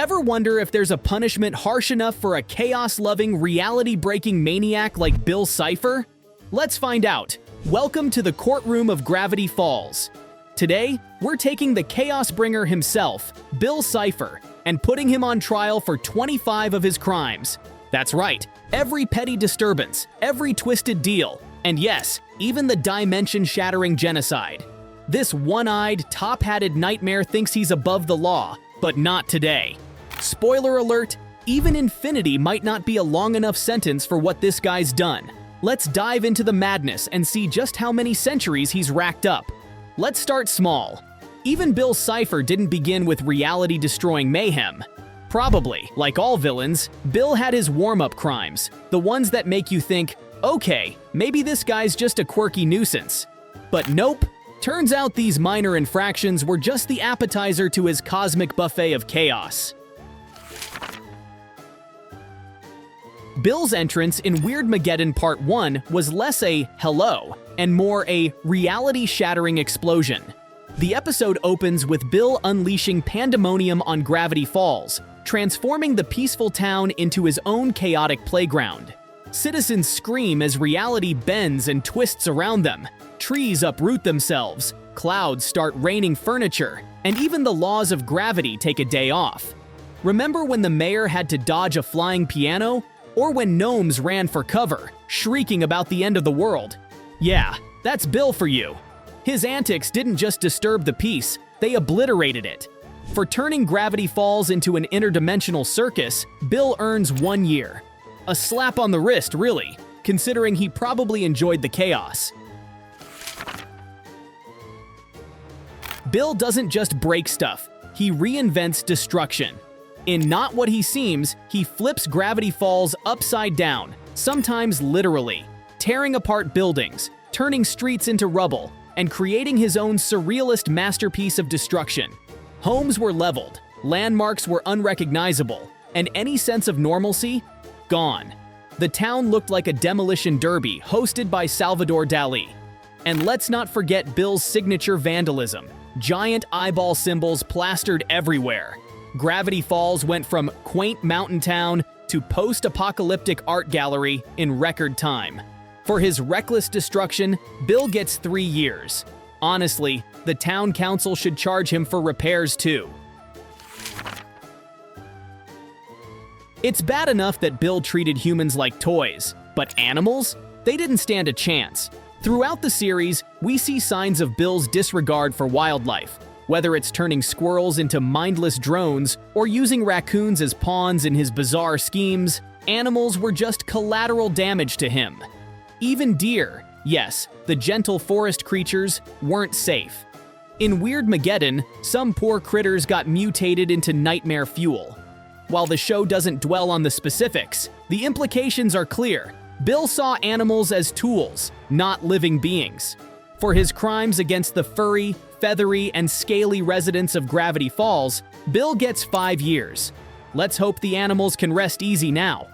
Ever wonder if there's a punishment harsh enough for a chaos-loving, reality-breaking maniac like Bill Cipher? Let's find out. Welcome to the courtroom of Gravity Falls. Today, we're taking the chaos bringer himself, Bill Cipher, and putting him on trial for 25 of his crimes. That's right, every petty disturbance, every twisted deal, and yes, even the dimension-shattering genocide. This one-eyed, top-hatted nightmare thinks he's above the law, but not today. Spoiler alert, even infinity might not be a long enough sentence for what this guy's done. Let's dive into the madness and see just how many centuries he's racked up. Let's start small. Even Bill Cipher didn't begin with reality-destroying mayhem. Probably, like all villains, Bill had his warm-up crimes, the ones that make you think, okay, maybe this guy's just a quirky nuisance. But nope, turns out these minor infractions were just the appetizer to his cosmic buffet of chaos. Bill's entrance in Weirdmageddon Part 1 was less a hello and more a reality-shattering explosion. The episode opens with Bill unleashing pandemonium on Gravity Falls, transforming the peaceful town into his own chaotic playground. Citizens scream as reality bends and twists around them. Trees uproot themselves, clouds start raining furniture, and even the laws of gravity take a day off. Remember when the mayor had to dodge a flying piano? Or when gnomes ran for cover, shrieking about the end of the world? Yeah, that's Bill for you. His antics didn't just disturb the peace, they obliterated it. For turning Gravity Falls into an interdimensional circus, Bill earns 1 year. A slap on the wrist, really, considering he probably enjoyed the chaos. Bill doesn't just break stuff, he reinvents destruction. In Not What He Seems, he flips Gravity Falls upside down, sometimes literally, tearing apart buildings, turning streets into rubble, and creating his own surrealist masterpiece of destruction. Homes were leveled, landmarks were unrecognizable, and any sense of normalcy? Gone. The town looked like a demolition derby hosted by Salvador Dali. And let's not forget Bill's signature vandalism, giant eyeball symbols plastered everywhere. Gravity Falls went from quaint mountain town to post-apocalyptic art gallery in record time. For his reckless destruction, Bill gets 3 years. Honestly, the town council should charge him for repairs too. It's bad enough that Bill treated humans like toys, but animals? They didn't stand a chance. Throughout the series, we see signs of Bill's disregard for wildlife. Whether it's turning squirrels into mindless drones or using raccoons as pawns in his bizarre schemes, animals were just collateral damage to him. Even deer, yes, the gentle forest creatures, weren't safe. In Weirdmageddon, some poor critters got mutated into nightmare fuel. While the show doesn't dwell on the specifics, the implications are clear. Bill saw animals as tools, not living beings. For his crimes against the furry, feathery, and scaly residents of Gravity Falls, Bill gets 5 years. Let's hope the animals can rest easy now.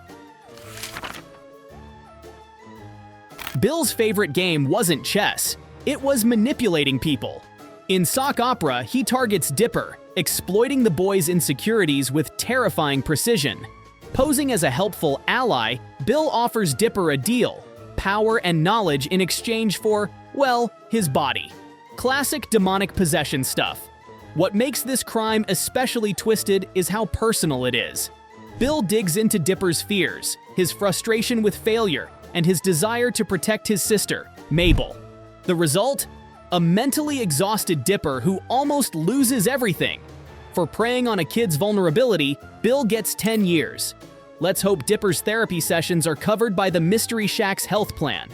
Bill's favorite game wasn't chess, it was manipulating people. In sock opera, he targets Dipper, exploiting the boy's insecurities with terrifying precision. Posing as a helpful ally, Bill offers Dipper a deal: power and knowledge in exchange for, well, his body. Classic demonic possession stuff. What makes this crime especially twisted is how personal it is. Bill digs into Dipper's fears, his frustration with failure, and his desire to protect his sister, Mabel. The result? A mentally exhausted Dipper who almost loses everything. For preying on a kid's vulnerability, Bill gets 10 years. Let's hope Dipper's therapy sessions are covered by the Mystery Shack's health plan.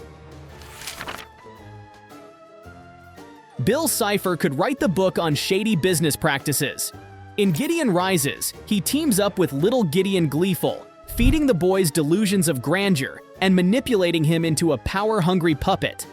Bill Cipher could write the book on shady business practices. In Gideon Rises, he teams up with little Gideon Gleeful, feeding the boy's delusions of grandeur and manipulating him into a power-hungry puppet.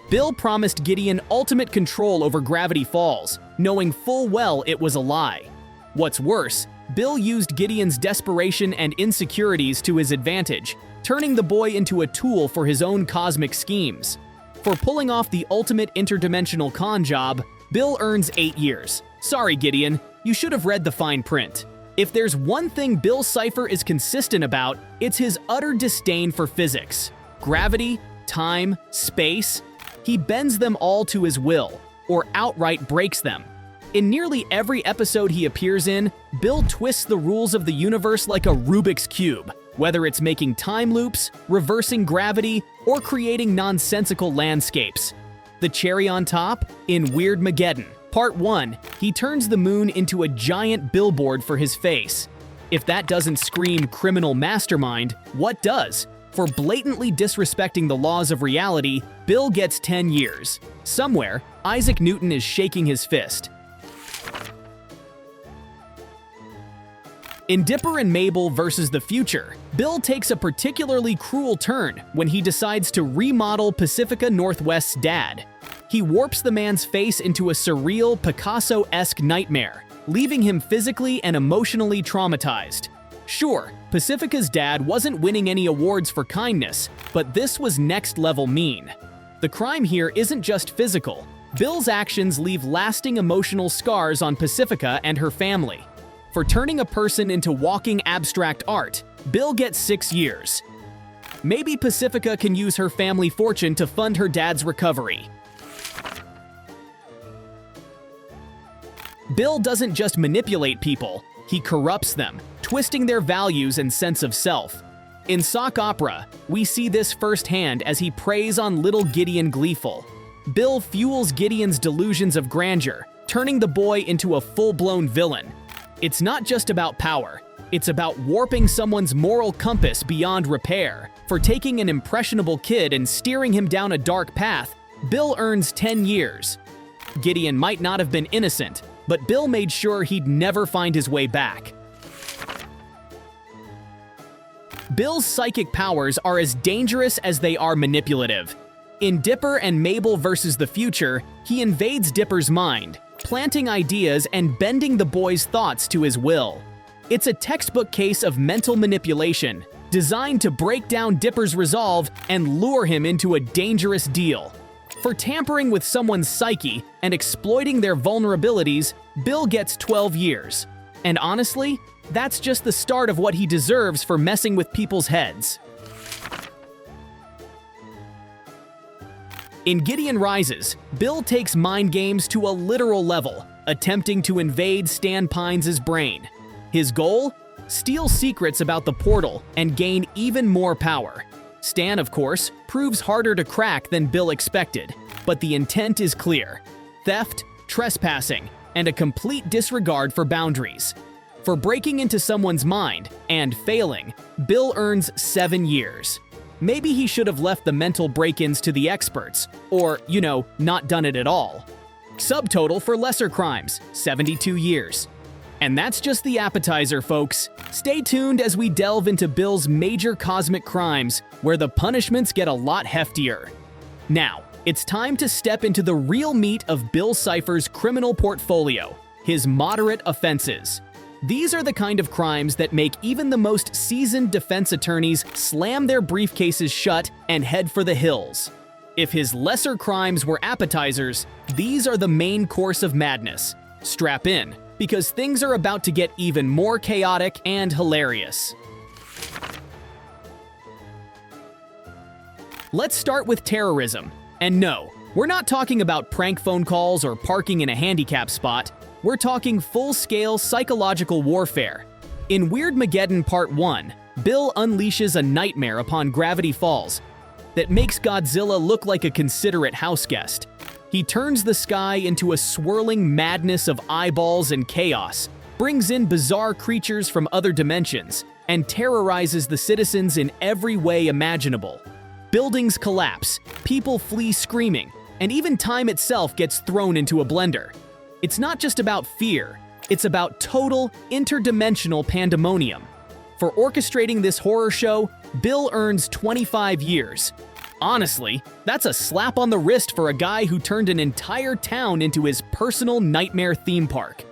Bill promised Gideon ultimate control over Gravity Falls, knowing full well it was a lie. What's worse, Bill used Gideon's desperation and insecurities to his advantage, turning the boy into a tool for his own cosmic schemes. For pulling off the ultimate interdimensional con job, Bill earns 8 years. Sorry, Gideon, you should have read the fine print. If there's one thing Bill Cipher is consistent about, it's his utter disdain for physics. Gravity, time, space, he bends them all to his will, or outright breaks them. In nearly every episode he appears in, Bill twists the rules of the universe like a Rubik's Cube, whether it's making time loops, reversing gravity, or creating nonsensical landscapes. The cherry on top? In Weirdmageddon, Part 1, he turns the moon into a giant billboard for his face. If that doesn't scream criminal mastermind, what does? For blatantly disrespecting the laws of reality, Bill gets 10 years. Somewhere, Isaac Newton is shaking his fist. In Dipper and Mabel versus the Future, Bill takes a particularly cruel turn when he decides to remodel Pacifica Northwest's dad. He warps the man's face into a surreal, Picasso-esque nightmare, leaving him physically and emotionally traumatized. Sure, Pacifica's dad wasn't winning any awards for kindness, but this was next-level mean. The crime here isn't just physical. Bill's actions leave lasting emotional scars on Pacifica and her family. For turning a person into walking abstract art, Bill gets 6 years. Maybe Pacifica can use her family fortune to fund her dad's recovery. Bill doesn't just manipulate people, he corrupts them, twisting their values and sense of self. In sock opera, we see this firsthand as he preys on little Gideon Gleeful. Bill fuels Gideon's delusions of grandeur, turning the boy into a full-blown villain. It's not just about power, it's about warping someone's moral compass beyond repair. For taking an impressionable kid and steering him down a dark path, Bill earns 10 years. Gideon might not have been innocent, but Bill made sure he'd never find his way back. Bill's psychic powers are as dangerous as they are manipulative. In Dipper and Mabel versus the Future, he invades Dipper's mind, planting ideas and bending the boy's thoughts to his will. It's a textbook case of mental manipulation, designed to break down Dipper's resolve and lure him into a dangerous deal. For tampering with someone's psyche and exploiting their vulnerabilities, Bill gets 12 years. And honestly, that's just the start of what he deserves for messing with people's heads. In Gideon Rises, Bill takes mind games to a literal level, attempting to invade Stan Pines' brain. His goal? Steal secrets about the portal and gain even more power. Stan, of course, proves harder to crack than Bill expected, but the intent is clear: theft, trespassing, and a complete disregard for boundaries. For breaking into someone's mind and failing, Bill earns 7 years. Maybe he should have left the mental break-ins to the experts, or, not done it at all. Subtotal for lesser crimes, 72 years. And that's just the appetizer, folks. Stay tuned as we delve into Bill's major cosmic crimes, where the punishments get a lot heftier. Now, it's time to step into the real meat of Bill Cipher's criminal portfolio, his moderate offenses. These are the kind of crimes that make even the most seasoned defense attorneys slam their briefcases shut and head for the hills. If his lesser crimes were appetizers, these are the main course of madness. Strap in, because things are about to get even more chaotic and hilarious. Let's start with terrorism. And no, we're not talking about prank phone calls or parking in a handicap spot. We're talking full-scale psychological warfare. In Weirdmageddon Part 1, Bill unleashes a nightmare upon Gravity Falls that makes Godzilla look like a considerate houseguest. He turns the sky into a swirling madness of eyeballs and chaos, brings in bizarre creatures from other dimensions, and terrorizes the citizens in every way imaginable. Buildings collapse, people flee screaming, and even time itself gets thrown into a blender. It's not just about fear, it's about total, interdimensional pandemonium. For orchestrating this horror show, Bill earns 25 years. Honestly, that's a slap on the wrist for a guy who turned an entire town into his personal nightmare theme park.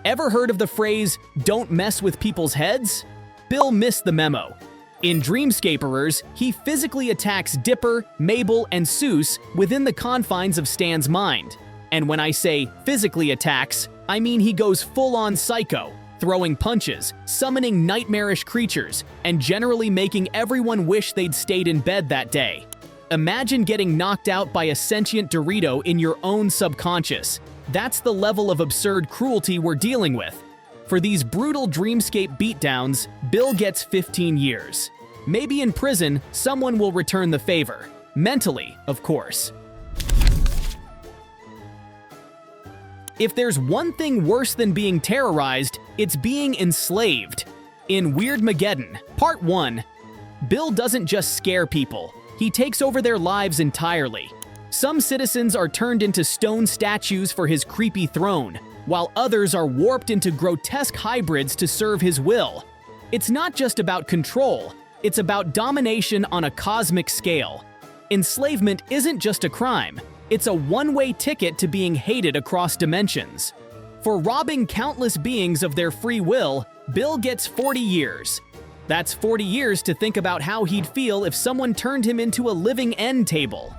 Ever heard of the phrase, "don't mess with people's heads"? Bill missed the memo. In Dreamscaperers, he physically attacks Dipper, Mabel, and Seuss within the confines of Stan's mind. And when I say physically attacks, I mean, he goes full-on psycho, throwing punches, summoning nightmarish creatures, and generally making everyone wish they'd stayed in bed that day. Imagine getting knocked out by a sentient Dorito in your own subconscious. That's the level of absurd cruelty we're dealing with. For these brutal dreamscape beatdowns, Bill gets 15 years. Maybe in prison, someone will return the favor. Mentally, of course. If there's one thing worse than being terrorized, it's being enslaved. In Weirdmageddon, Part 1, Bill doesn't just scare people, he takes over their lives entirely. Some citizens are turned into stone statues for his creepy throne, while others are warped into grotesque hybrids to serve his will. It's not just about control, it's about domination on a cosmic scale. Enslavement isn't just a crime, it's a one-way ticket to being hated across dimensions. For robbing countless beings of their free will, Bill gets 40 years. That's 40 years to think about how he'd feel if someone turned him into a living end table.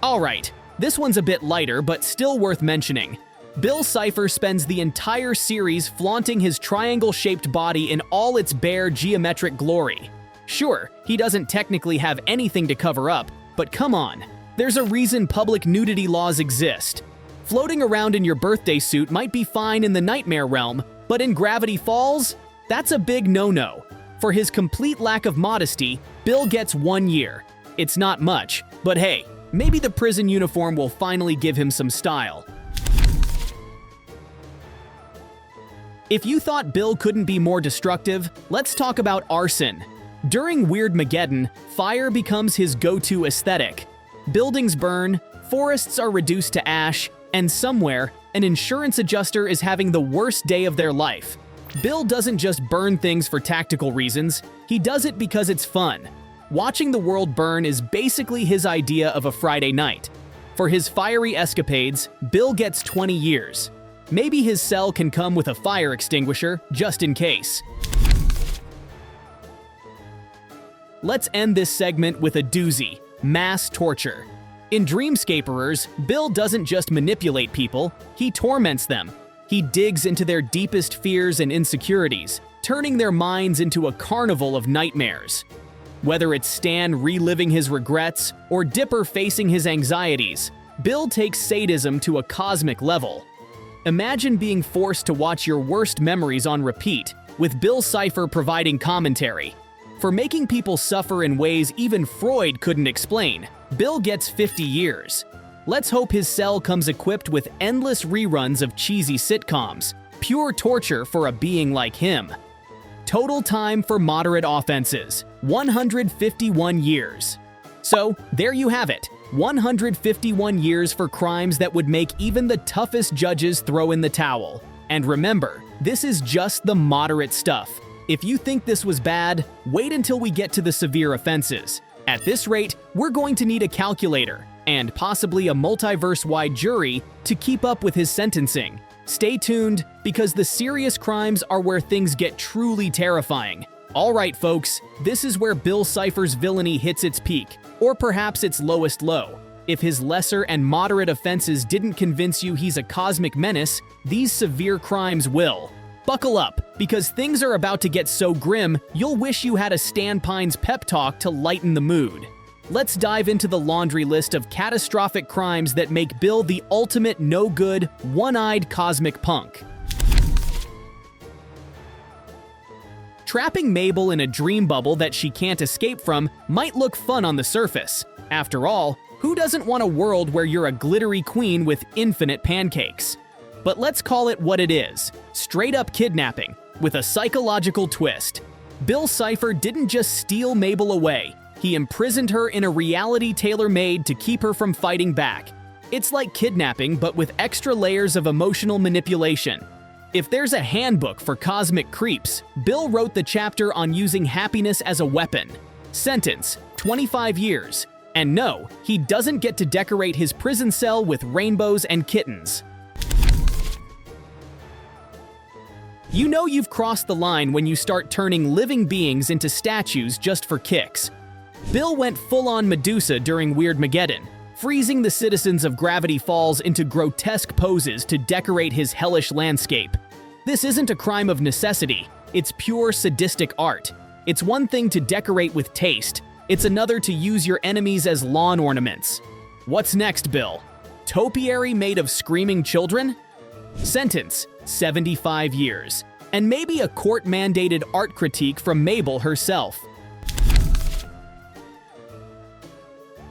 Alright, this one's a bit lighter but still worth mentioning. Bill Cipher spends the entire series flaunting his triangle-shaped body in all its bare geometric glory. Sure, he doesn't technically have anything to cover up, but come on. There's a reason public nudity laws exist. Floating around in your birthday suit might be fine in the nightmare realm, but in Gravity Falls? That's a big no-no. For his complete lack of modesty, Bill gets 1 year. It's not much, but hey, maybe the prison uniform will finally give him some style. If you thought Bill couldn't be more destructive, let's talk about arson. During Weirdmageddon, fire becomes his go-to aesthetic. Buildings burn, forests are reduced to ash, and somewhere, an insurance adjuster is having the worst day of their life. Bill doesn't just burn things for tactical reasons, he does it because it's fun. Watching the world burn is basically his idea of a Friday night. For his fiery escapades, Bill gets 20 years. Maybe his cell can come with a fire extinguisher, just in case. Let's end this segment with a doozy: mass torture. In Dreamscaperers, Bill doesn't just manipulate people, he torments them. He digs into their deepest fears and insecurities, turning their minds into a carnival of nightmares. Whether it's Stan reliving his regrets or Dipper facing his anxieties, Bill takes sadism to a cosmic level. Imagine being forced to watch your worst memories on repeat, with Bill Cipher providing commentary. For making people suffer in ways even Freud couldn't explain, Bill gets 50 years. Let's hope his cell comes equipped with endless reruns of cheesy sitcoms, pure torture for a being like him. Total time for moderate offenses: 151 years. So, there you have it, 151 years for crimes that would make even the toughest judges throw in the towel. And remember, this is just the moderate stuff. If you think this was bad, wait until we get to the severe offenses. At this rate, we're going to need a calculator, and possibly a multiverse-wide jury to keep up with his sentencing. Stay tuned, because the serious crimes are where things get truly terrifying. Alright folks, this is where Bill Cipher's villainy hits its peak, or perhaps its lowest low. If his lesser and moderate offenses didn't convince you he's a cosmic menace, these severe crimes will. Buckle up, because things are about to get so grim, you'll wish you had a Stan Pines pep talk to lighten the mood. Let's dive into the laundry list of catastrophic crimes that make Bill the ultimate no-good, one-eyed cosmic punk. Trapping Mabel in a dream bubble that she can't escape from might look fun on the surface. After all, who doesn't want a world where you're a glittery queen with infinite pancakes? But let's call it what it is: straight-up kidnapping, with a psychological twist. Bill Cipher didn't just steal Mabel away, he imprisoned her in a reality tailor-made to keep her from fighting back. It's like kidnapping, but with extra layers of emotional manipulation. If there's a handbook for cosmic creeps, Bill wrote the chapter on using happiness as a weapon. Sentence: 25 years. And no, he doesn't get to decorate his prison cell with rainbows and kittens. You know you've crossed the line when you start turning living beings into statues just for kicks. Bill went full-on Medusa during Weirdmageddon, freezing the citizens of Gravity Falls into grotesque poses to decorate his hellish landscape. This isn't a crime of necessity, it's pure sadistic art. It's one thing to decorate with taste, it's another to use your enemies as lawn ornaments. What's next, Bill? Topiary made of screaming children? Sentence: 75 years. And maybe a court-mandated art critique from Mabel herself.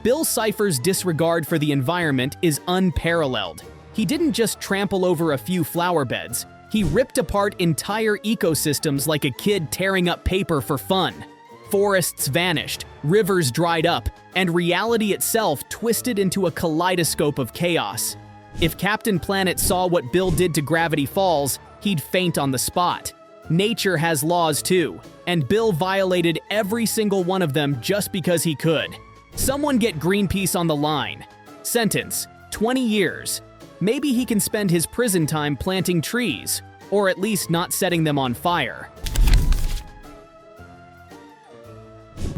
Bill Cipher's disregard for the environment is unparalleled. He didn't just trample over a few flower beds, he ripped apart entire ecosystems like a kid tearing up paper for fun. Forests vanished, rivers dried up, and reality itself twisted into a kaleidoscope of chaos. If Captain Planet saw what Bill did to Gravity Falls, he'd faint on the spot. Nature has laws too, and Bill violated every single one of them just because he could. Someone get Greenpeace on the line. Sentence: 20 years. Maybe he can spend his prison time planting trees, or at least not setting them on fire.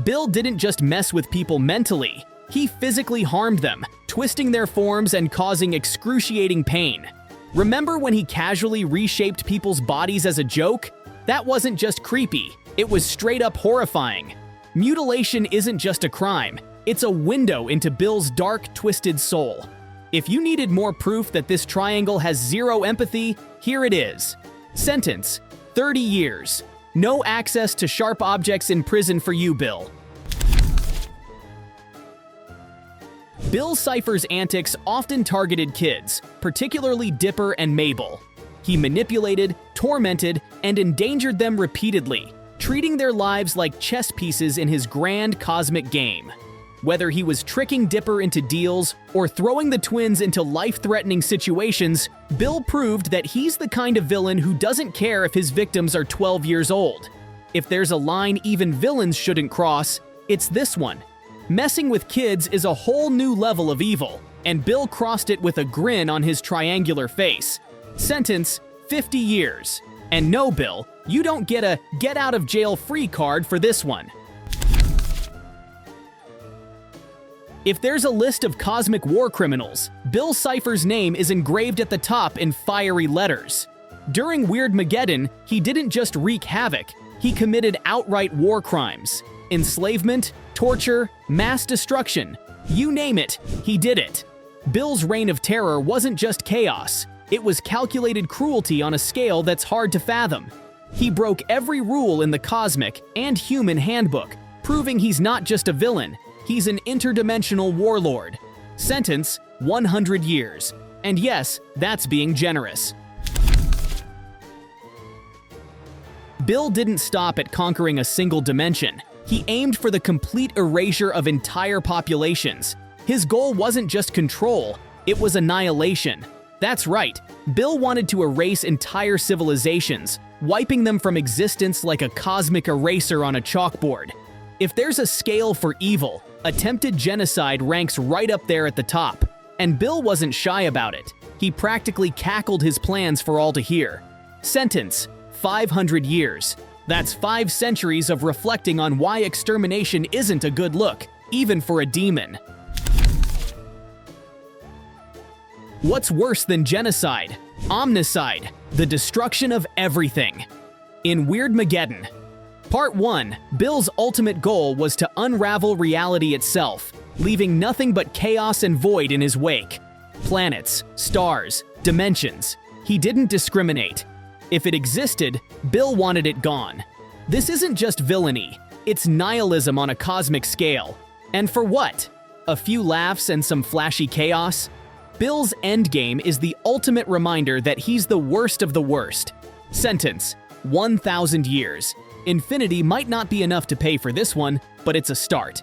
Bill didn't just mess with people mentally, he physically harmed them, twisting their forms and causing excruciating pain. Remember when he casually reshaped people's bodies as a joke? That wasn't just creepy, it was straight up horrifying. Mutilation isn't just a crime, it's a window into Bill's dark, twisted soul. If you needed more proof that this triangle has zero empathy, here it is. Sentence: 30 years. No access to sharp objects in prison for you, Bill. Bill Cipher's antics often targeted kids, particularly Dipper and Mabel. He manipulated, tormented, and endangered them repeatedly, treating their lives like chess pieces in his grand cosmic game. Whether he was tricking Dipper into deals or throwing the twins into life-threatening situations, Bill proved that he's the kind of villain who doesn't care if his victims are 12 years old. If there's a line even villains shouldn't cross, it's this one. Messing with kids is a whole new level of evil, and Bill crossed it with a grin on his triangular face. Sentence: 50 years. And no, Bill, you don't get a get-out-of-jail-free card for this one. If there's a list of cosmic war criminals, Bill Cipher's name is engraved at the top in fiery letters. During Weirdmageddon, he didn't just wreak havoc, he committed outright war crimes. Enslavement, torture, mass destruction, you name it, he did it. Bill's reign of terror wasn't just chaos, it was calculated cruelty on a scale that's hard to fathom. He broke every rule in the cosmic and human handbook, proving he's not just a villain, he's an interdimensional warlord. Sentence: 100 years. And yes, that's being generous. Bill didn't stop at conquering a single dimension. He aimed for the complete erasure of entire populations. His goal wasn't just control, it was annihilation. That's right, Bill wanted to erase entire civilizations, wiping them from existence like a cosmic eraser on a chalkboard. If there's a scale for evil, attempted genocide ranks right up there at the top. And Bill wasn't shy about it. He practically cackled his plans for all to hear. Sentence: 500 years. That's 5 centuries of reflecting on why extermination isn't a good look, even for a demon. What's worse than genocide? Omnicide, the destruction of everything. In Weirdmageddon, Part 1, Bill's ultimate goal was to unravel reality itself, leaving nothing but chaos and void in his wake. Planets, stars, dimensions. He didn't discriminate. If it existed, Bill wanted it gone. This isn't just villainy, it's nihilism on a cosmic scale. And for what? A few laughs and some flashy chaos? Bill's endgame is the ultimate reminder that he's the worst of the worst. Sentence: 1,000 years. Infinity might not be enough to pay for this one, but it's a start.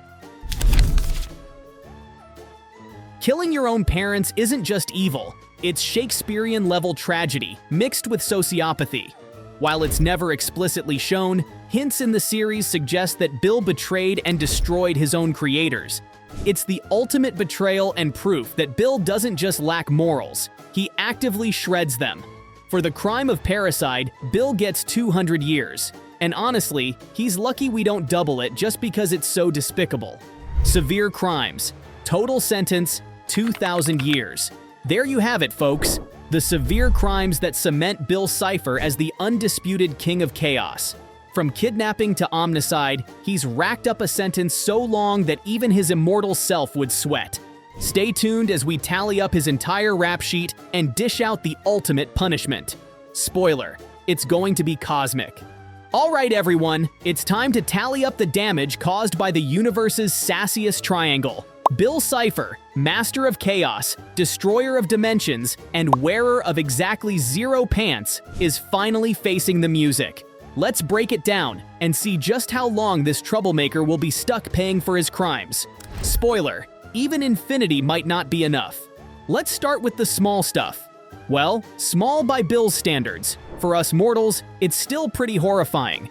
Killing your own parents isn't just evil, it's Shakespearean-level tragedy mixed with sociopathy. While it's never explicitly shown, hints in the series suggest that Bill betrayed and destroyed his own creators. It's the ultimate betrayal and proof that Bill doesn't just lack morals, he actively shreds them. For the crime of parricide, Bill gets 200 years. And honestly, he's lucky we don't double it just because it's so despicable. Severe crimes. Total sentence: 2,000 years. There you have it, folks. The severe crimes that cement Bill Cipher as the undisputed king of chaos. From kidnapping to omnicide, he's racked up a sentence so long that even his immortal self would sweat. Stay tuned as we tally up his entire rap sheet and dish out the ultimate punishment. Spoiler, it's going to be cosmic. All right, everyone, it's time to tally up the damage caused by the universe's sassiest triangle. Bill Cipher, master of chaos, destroyer of dimensions, and wearer of exactly 0 pants, is finally facing the music. Let's break it down and see just how long this troublemaker will be stuck paying for his crimes. Spoiler, even infinity might not be enough. Let's start with the small stuff. Well, small by Bill's standards. For us mortals, it's still pretty horrifying.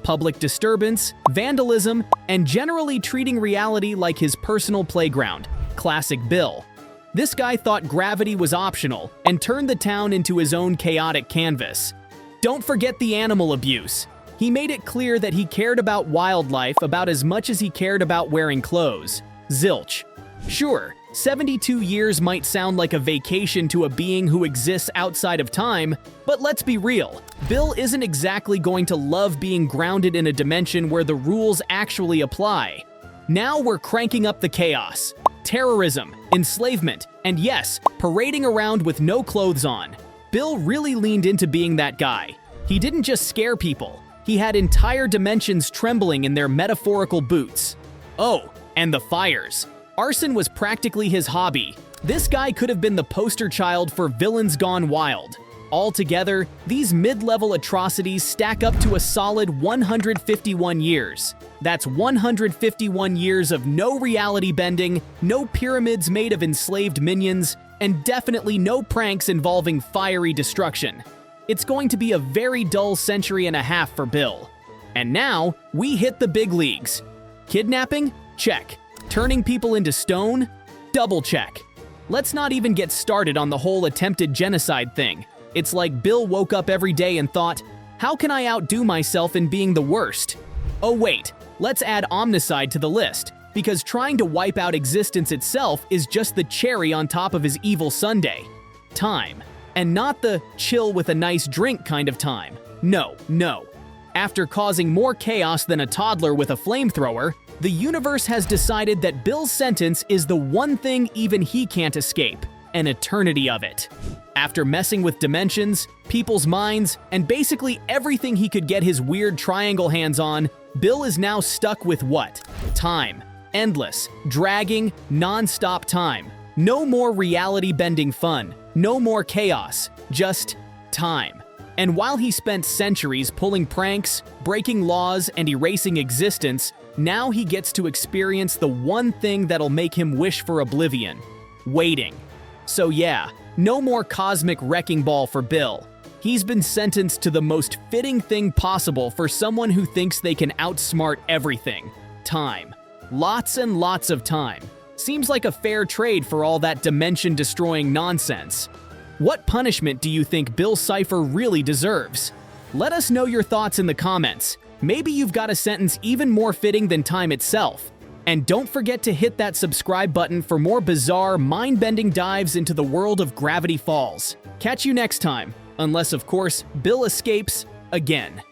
Public disturbance, vandalism, and generally treating reality like his personal playground. Classic Bill. This guy thought gravity was optional and turned the town into his own chaotic canvas. Don't forget the animal abuse. He made it clear that he cared about wildlife about as much as he cared about wearing clothes. Zilch. Sure, 72 years might sound like a vacation to a being who exists outside of time, but let's be real. Bill isn't exactly going to love being grounded in a dimension where the rules actually apply. Now we're cranking up the chaos. Terrorism, enslavement, and yes, parading around with no clothes on. Bill really leaned into being that guy. He didn't just scare people. He had entire dimensions trembling in their metaphorical boots. Oh, and the fires. Arson was practically his hobby. This guy could have been the poster child for villains gone wild. Altogether, these mid-level atrocities stack up to a solid 151 years. That's 151 years of no reality bending, no pyramids made of enslaved minions, and definitely no pranks involving fiery destruction. It's going to be a very dull century and a half for Bill. And now, we hit the big leagues. Kidnapping? Check. Turning people into stone? Double check. Let's not even get started on the whole attempted genocide thing. It's like Bill woke up every day and thought, how can I outdo myself in being the worst? Oh wait, let's add omnicide to the list, because trying to wipe out existence itself is just the cherry on top of his evil sundae. Time. And not the chill with a nice drink kind of time. No. After causing more chaos than a toddler with a flamethrower, the universe has decided that Bill's sentence is the one thing even he can't escape, an eternity of it. After messing with dimensions, people's minds, and basically everything he could get his weird triangle hands on, Bill is now stuck with what? Time. Endless, dragging, non-stop time. No more reality-bending fun. No more chaos. Just time. And while he spent centuries pulling pranks, breaking laws, and erasing existence, now he gets to experience the one thing that'll make him wish for oblivion. Waiting. So yeah, no more cosmic wrecking ball for Bill. He's been sentenced to the most fitting thing possible for someone who thinks they can outsmart everything. Time. Lots and lots of time. Seems like a fair trade for all that dimension-destroying nonsense. What punishment do you think Bill Cipher really deserves? Let us know your thoughts in the comments. Maybe you've got a sentence even more fitting than time itself. And don't forget to hit that subscribe button for more bizarre, mind-bending dives into the world of Gravity Falls. Catch you next time, unless of course, Bill escapes again.